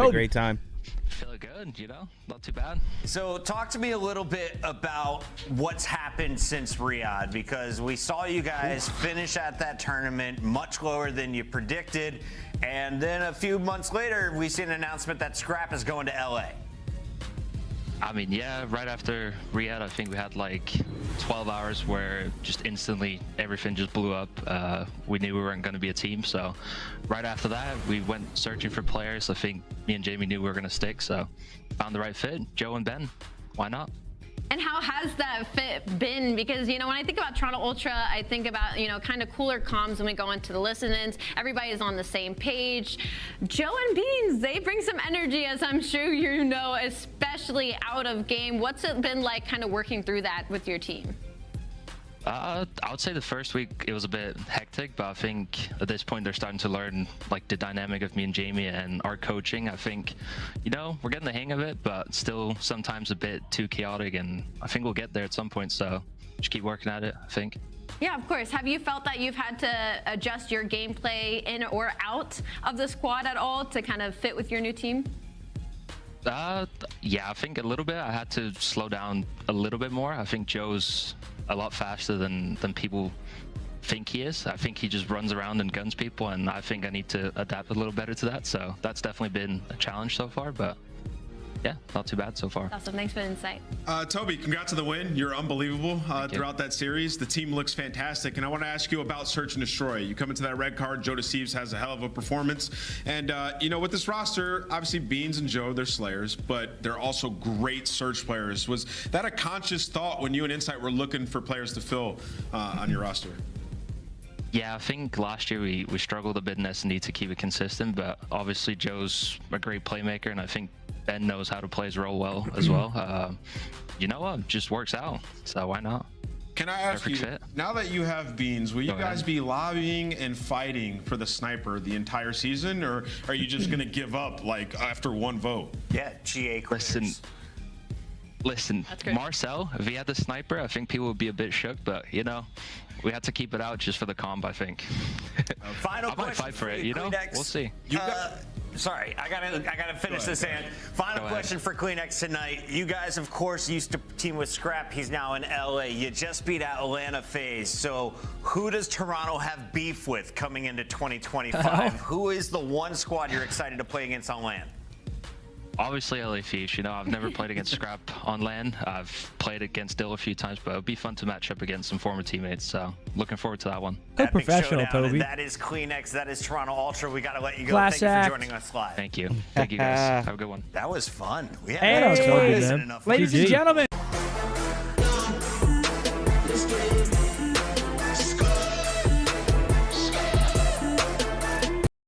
had a great time. Feeling good, you know, not too bad. So talk to me a little bit about what's happened since Riyadh, because we saw you guys finish at that tournament much lower than you predicted, and then a few months later we see an announcement that Scrap is going to LA. I mean, yeah, right after Riyadh, I think we had like 12 hours where just instantly everything just blew up. We knew we weren't going to be a team, so right after that, we went searching for players. I think me and Jamie knew we were going to stick, so found the right fit, Joe and Ben. Why not? And how has that fit been? Because, you know, when I think about Toronto Ultra, I think about, you know, kind of cooler comms when we go into the listen-ins. Everybody is on the same page. Joe and Beans, they bring some energy, as I'm sure you know, especially out of game. What's it been like kind of working through that with your team? I would say the first week it was a bit hectic, but I think at this point they're starting to learn like the dynamic of me and Jamie and our coaching. I think, you know, we're getting the hang of it, but still sometimes a bit too chaotic, and I think we'll get there at some point, so just keep working at it, I think. Yeah, of course. Have you felt that you've had to adjust your gameplay in or out of the squad at all to kind of fit with your new team? Yeah, I think a little bit. I had to slow down a little bit more. I think Joe's a lot faster than people think he is. I think he just runs around and guns people, and I think I need to adapt a little better to that. So that's definitely been a challenge so far, but yeah, not too bad so far. Awesome. Thanks for the insight. Toby, congrats on the win. You're unbelievable throughout that series. The team looks fantastic, and I want to ask you about Search and Destroy. You come into that red card, Joe Deceives has a hell of a performance, and you know, with this roster, obviously Beans and Joe, they're slayers, but they're also great Search players. Was that a conscious thought when you and Insight were looking for players to fill on your roster? Yeah, I think last year we struggled a bit in S&D to keep it consistent, but obviously Joe's a great playmaker, and I think Ben knows how to play his role well as well. You know what? Just works out. So why not? Can I ask you, now that you have Beans, will you guys be lobbying and fighting for the sniper the entire season, or are you just going to give up like after one vote? Yeah, GA clears. Listen, Marcel, if he had the sniper, I think people would be a bit shook, but you know, we had to keep it out just for the comp, I think. Final I might fight for it, you know? We'll see. Sorry, I gotta finish this. And final question for CleanX tonight. You guys, of course, used to team with Scrap. He's now in LA. You just beat out Atlanta FaZe. So who does Toronto have beef with coming into 2025? Who is the one squad you're excited to play against on LAN? Obviously LA-FaZe, you know, I've never played against Scrap on LAN. I've played against Dill a few times, but it would be fun to match up against some former teammates, so looking forward to that one. So professional, Toby. That is CleanX, that is Toronto Ultra. We got to let you go. Class Thank you for joining us live. Thank you. Thank you guys. Have a good one. That was fun. We Hey, had ladies and gentlemen.